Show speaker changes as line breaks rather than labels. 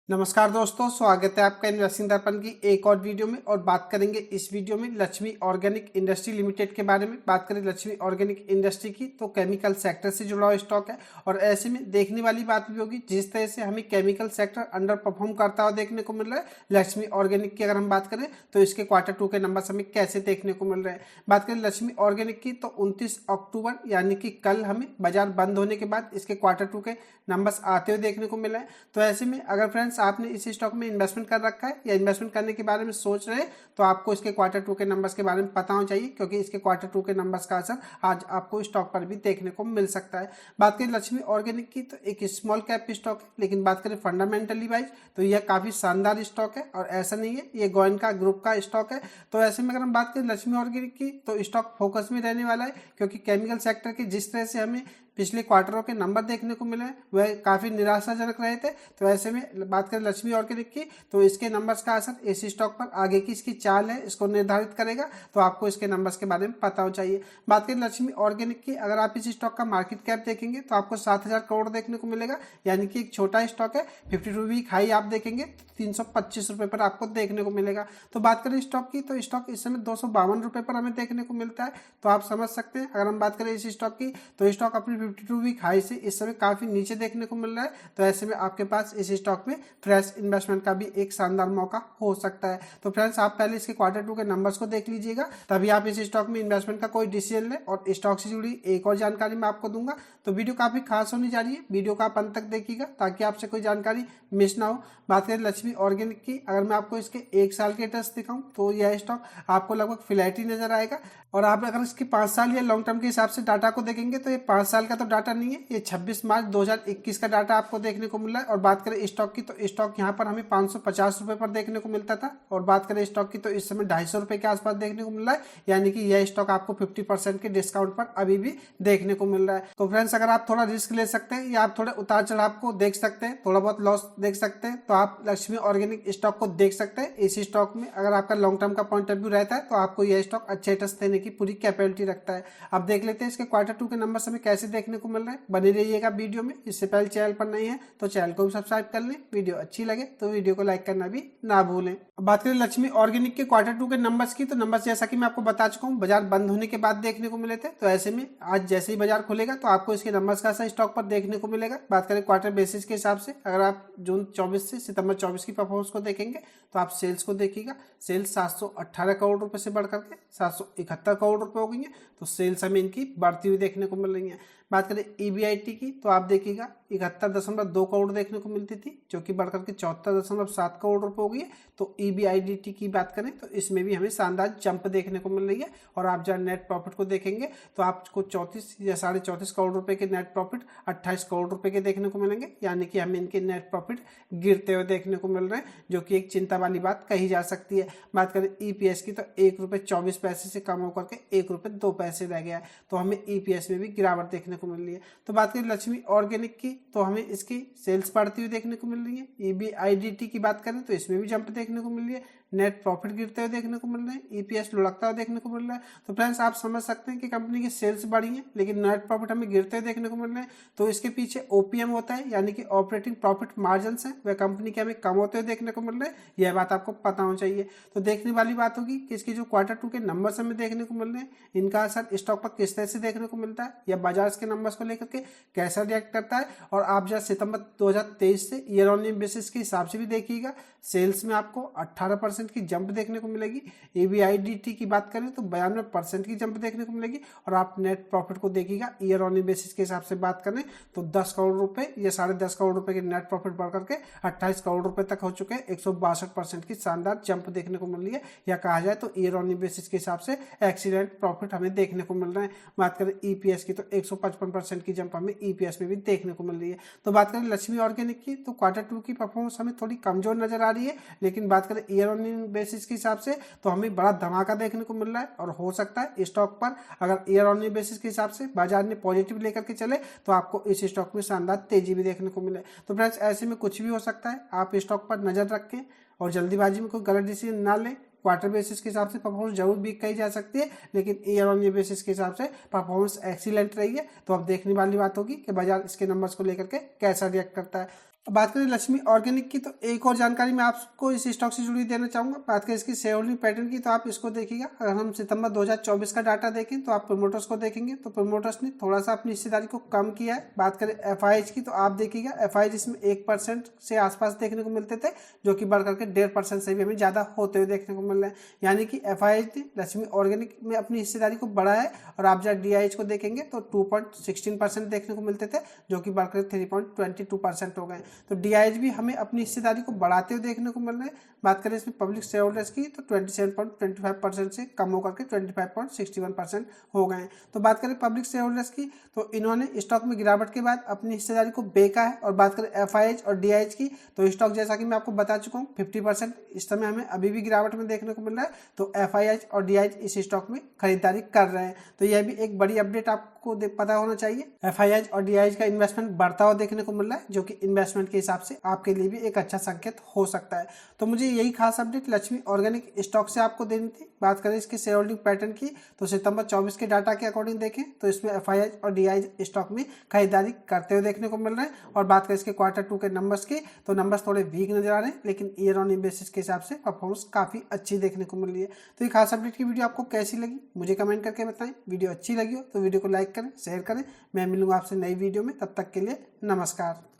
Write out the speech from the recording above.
नमस्कार दोस्तों, स्वागत है आपका इन्वेस्टिंग दर्पण की एक और वीडियो में। और बात करेंगे इस वीडियो में लक्ष्मी ऑर्गेनिक इंडस्ट्री लिमिटेड के बारे में। बात करें लक्ष्मी ऑर्गेनिक इंडस्ट्री की तो केमिकल सेक्टर से जुड़ा हुआ स्टॉक है। और ऐसे में देखने वाली बात भी होगी, जिस तरह से हमें केमिकल सेक्टर अंडर परफॉर्म करता हुआ देखने को मिल रहा है, लक्ष्मी ऑर्गेनिक की अगर हम बात करें तो इसके Q2 के नंबर्स हमें कैसे देखने को मिल रहे हैं। बात करें लक्ष्मी ऑर्गेनिक की तो 29 अक्टूबर यानी कि कल हमें बाजार बंद होने के बाद इसके Q2 के नंबर्स आते हुए देखने को मिला है। तो ऐसे में अगर फ्रेंड्स आपने इस स्टॉक में इन्वेस्टमेंट कर रखा है या इन्वेस्टमेंट करने के बारे में सोच रहे हैं तो आपको इसके Q2 के नंबर्स के बारे में पता होना चाहिए, क्योंकि इसके Q2 के नंबर्स का असर आज आपको स्टॉक पर भी देखने को मिल सकता है। बात करें लक्ष्मी ऑर्गेनिक की तो एक स्मॉल कैप स्टॉक है, लेकिन बात करें फंडामेंटली वाइज तो यह काफी शानदार स्टॉक है। और ऐसा नहीं है ये गोयनका ग्रुप का स्टॉक है। तो ऐसे में अगर हम बात करें लक्ष्मी ऑर्गेनिक की तो स्टॉक फोकस में रहने वाला है, क्योंकि केमिकल सेक्टर के जिस तरह से हमें पिछले क्वार्टरों के नंबर देखने को मिले वह काफ़ी निराशाजनक रहे थे। तो ऐसे में बात करें लक्ष्मी ऑर्गेनिक की तो इसके नंबर्स का असर इस स्टॉक पर आगे की इसकी चाल है इसको निर्धारित करेगा। तो आपको इसके नंबर्स के बारे में पता होना चाहिए। बात करें लक्ष्मी ऑर्गेनिक की, अगर आप इस स्टॉक का मार्केट कैप देखेंगे तो आपको 7,000 करोड़ देखने को मिलेगा, यानी कि एक छोटा स्टॉक है। 52 वीक हाई आप देखेंगे तो 325 रुपये पर आपको देखने को मिलेगा। तो बात करें स्टॉक की तो स्टॉक इस समय 252 रुपये पर हमें देखने को मिलता है। तो आप समझ सकते हैं, अगर हम बात करें इस स्टॉक की तो स्टॉक अपनी 52 वीक हाई से इस समय काफी नीचे देखने को मिल रहा है। तो ऐसे में आपके पास इस स्टॉक में फ्रेश इन्वेस्टमेंट का भी एक शानदार मौका हो सकता है। तो फ्रेंड्स आप पहले इसके Q2 के नंबर्स को देख लीजिएगा, तभी आप इस स्टॉक में इन्वेस्टमेंट का कोई डिसीजन लें। और स्टॉक से जुड़ी एक और जानकारी मैं आपको दूंगा। तो वीडियो काफी खास होने जा रही है, वीडियो का आप अंत तक देखिएगा ताकि आपसे कोई जानकारी मिस ना हो। बात करें लक्ष्मी ऑर्गेनिक की, अगर मैं आपको इसके 1 साल के टेस्ट दिखाऊं तो यह स्टॉक आपको लगभग फ्लैट ही नजर आएगा। और आप अगर इसकी 5 साल या लॉन्ग टर्म के हिसाब से डाटा को देखेंगे तो ये 5 साल का तो डाटा नहीं है, ये 26 मार्च 2021 का डाटा आपको देखने को मिल रहा है। और बात करें स्टॉक की तो स्टॉक यहाँ पर हमें 550 रुपये पर देखने को मिलता था। और बात करें स्टॉक की तो इस समय 250 रुपये के आसपास देखने को मिल रहा है, यानी कि यह स्टॉक आपको 50% के डिस्काउंट पर अभी भी देखने को मिल रहा है। तो फ्रेंड्स अगर आप थोड़ा रिस्क ले सकते हैं या आप थोड़े उतार चढ़ाव को देख सकते हैं, थोड़ा बहुत लॉस देख सकते हैं, तो आप लक्ष्मी ऑर्गेनिक स्टॉक को देख सकते हैं। इस स्टॉक में अगर आपका लॉन्ग टर्म का पॉइंट ऑफ व्यू रहता है तो आपको यह स्टॉक अच्छे रिटर्न्स देने की पूरी कैपेबिलिटी रखता है। अब देख लेते हैं इसके Q2 के नंबर हमें कैसे देखने को मिल रहे हैं। बने रहिएगा वीडियो में। इससे पहले चैनल पर नहीं है तो चैनल को भी सब्सक्राइब कर लें। वीडियो अच्छी लगे तो वीडियो को लाइक करना भी ना भूलें। अब बात करें लक्ष्मी ऑर्गेनिक के Q2 के नंबर्स की, तो नंबर्स जैसा कि मैं आपको बता चुका हूँ बाजार बंद होने के बाद देखने को मिले थे। तो ऐसे में आज जैसे ही बाजार खुलेगा तो आपको इसके नंबर्स का ऐसा स्टॉक पर देखने को मिलेगा। बात करें क्वार्टर बेसिस के हिसाब से, अगर आप जून 24 से सितंबर 24 की परफॉर्मेंस को देखेंगे तो आप सेल्स को देखिएगा। सेल्स 718 करोड़ रुपए से बढ़कर के 771 करोड़ रुपए हो गई है। तो सेल्स हमें इनकी बढ़ती हुई देखने को मिल रही है। बात करें EBIT की तो आप देखिएगा 71.2 करोड़ देखने को मिलती थी, जो कि बढ़कर के 74.7 करोड़ रुपए हो गई है। तो EBIDT की बात करें तो इसमें भी हमें शानदार जंप देखने को मिल रही है। और आप जब नेट प्रॉफिट को देखेंगे तो आपको 34 या 34.5 करोड़ रुपए के नेट प्रॉफिट 28 करोड़ रुपए के देखने को मिलेंगे, यानी कि हमें इनके नेट प्रॉफिट गिरते हुए देखने को मिल रहे हैं, जो कि एक चिंता वाली बात कही जा सकती है। बात करें EPS की तो ₹1.24 से कम होकर के ₹1.02 रह गया है। तो हमें EPS में भी गिरावट देखने को मिल रही है। तो बात करें लक्ष्मी ऑर्गेनिक की तो हमें इसकी सेल्स बढ़ती हुई देखने को मिल रही है। EBIDT की बात करें तो इसमें भी जंप देखने को मिल रही है। नेट प्रॉफिट गिरते हुए देखने को मिल रहे हैं, EPS लुढ़कता हुआ देखने को मिल रहा है। तो फ्रेंड्स आप समझ सकते हैं कि कंपनी की सेल्स बढ़ी है लेकिन नेट प्रॉफिट हमें गिरते हुए देखने को मिल रहे हैं। तो इसके पीछे OPM होता है, यानी कि ऑपरेटिंग प्रॉफिट मार्जिन है, वह कंपनी के हमें कम होते हुए देखने को मिल रहे हैं। यह बात आपको पता होना चाहिए। तो देखने वाली बात होगी कि इसकी जो Q2 के नंबर्स हमें देखने को मिल रहे हैं, इनका असर स्टॉक पर किस तरह से देखने को मिलता है या बाजार के नंबर्स को लेकर के कैसा रिएक्ट करता है। और आप जब सितंबर 2023 से ईयर ऑन ईयर बेसिस के हिसाब से भी देखिएगा, सेल्स में आपको 18% की जंप देखने को मिलेगी। EBIDT की बात करें तो 92% की जंप देखने को मिलेगी। और आप नेट प्रॉफिट को देखिएगा ईयर ऑन ईयर बेसिस के हिसाब से बात करें तो 10 करोड़ रुपए या 10.5 करोड़ रुपए के नेट प्रॉफिट बढ़ करके 28 करोड़ रुपए तक हो चुके हैं। 162% की शानदार जंप देखने को मिल रही है, या कहा जाए तो ईयर ऑन ईयर बेसिस के हिसाब से एक्सीलेंट प्रॉफिट हमें देखने को मिल रहे हैं। बात करें EPS की तो 155% की जंप हमें EPS में भी देखने को मिल रही है। तो बात करें लक्ष्मी ऑर्गेनिक की तो Q2 की परफॉर्मेंस हमें थोड़ी कमजोर नजर आ रही है, लेकिन बात करें ईयर ऑन ईयर बेसिस के हिसाब से तो हमें बड़ा धमाका देखने को मिल रहा है। और हो सकता है स्टॉक पर अगर ईयर ऑन ईयर बेसिस के हिसाब से बाजार ने पॉजिटिव लेकर के चले तो आपको इस स्टॉक में शानदार तेजी भी देखने को मिले। तो फ्रेंड्स ऐसे में कुछ भी हो सकता है, आप स्टॉक पर नजर रखें और जल्दीबाजी में कोई गलत डिसीजन ना लें। क्वार्टर बेसिस के हिसाब से परफॉर्मेंस जरूर भी कही जा सकती है, लेकिन ईयर ऑन ईयर बेसिस के हिसाब से परफॉर्मेंस एक्सीलेंट रही है। तो अब देखने वाली बात होगी कि बाजार इसके नंबर्स को लेकर के कैसा रिएक्ट करता है। अब बात करें लक्ष्मी ऑर्गेनिक की, तो एक और जानकारी मैं आपको इस स्टॉक से जुड़ी देना चाहूँगा। बात करें इसकी शेयर होल्डिंग पैटर्न की, तो आप इसको देखिएगा। अगर हम सितंबर 2024 का डाटा देखें तो आप प्रमोटर्स को देखेंगे तो प्रमोटर्स ने थोड़ा सा अपनी हिस्सेदारी को कम किया है। बात करें एफआईएच की, तो आप देखिएगा एफआईएच इसमें 1% से आसपास देखने को मिलते थे, जो कि बढ़ करके 1.5% से भी हमें ज़्यादा होते हुए देखने को मिल रहे हैं। यानी कि एफआईएच ने लक्ष्मी ऑर्गेनिक में अपनी हिस्सेदारी को बढ़ाया है। और आप जब डीआईएच को देखेंगे तो 2.16% देखने को मिलते थे, जो कि बढ़कर 3.22% हो गए। तो डीआईएच भी हमें अपनी हिस्सेदारी को बढ़ाते हुए देखने को मिल रहे हैं। बात करें इसमें पब्लिक शेयर होल्डर्स की, तो 27.25% से कम होकर के 25.61% हो गए हैं। तो बात करें पब्लिक शेयर होल्डर्स की, तो इन्होंने स्टॉक में गिरावट के बाद अपनी हिस्सेदारी को बेचा है। और बात करें एफआईएच और डीआईएच की, तो स्टॉक जैसा कि मैं आपको बता चुका हूँ 50% इस समय हमें अभी भी गिरावट में देखने को मिल रहा है। तो एफआईएच और डीआईएच इस स्टॉक में खरीदारी कर रहे हैं। तो यह भी एक बड़ी अपडेट आपको पता होना चाहिए। एफआईएच और डीआईएच का इन्वेस्टमेंट बढ़ता हुआ देखने को मिल रहा है, जो कि इन्वेस्टमेंट के हिसाब से आपके लिए भी एक अच्छा संकेत हो सकता है। तो मुझे यही खास अपडेट लक्ष्मी ऑर्गेनिक स्टॉक से आपको देनी थी। बात करें इसके शेयर होल्डिंग पैटर्न की, तो सितंबर 24 के डाटा के अकॉर्डिंग देखें तो इसमें एफआईएच और डीआईएच स्टॉक में खरीदारी करते हुए देखने को मिल रहे हैं। और बात करें इसके Q2 के नंबर्स की, तो नंबर्स थोड़े वीक नजर आ रहे हैं, लेकिन ईयर ऑन ईयर बेसिस के हिसाब से परफॉर्मेंस काफी अच्छी देखने को मिल रही है। तो ये खास अपडेट की वीडियो आपको कैसी लगी मुझे कमेंट करके बताएं। वीडियो अच्छी लगी हो तो वीडियो को लाइक करें, शेयर करें। मैं मिलूंगा आपसे नई वीडियो में, तब तक के लिए नमस्कार।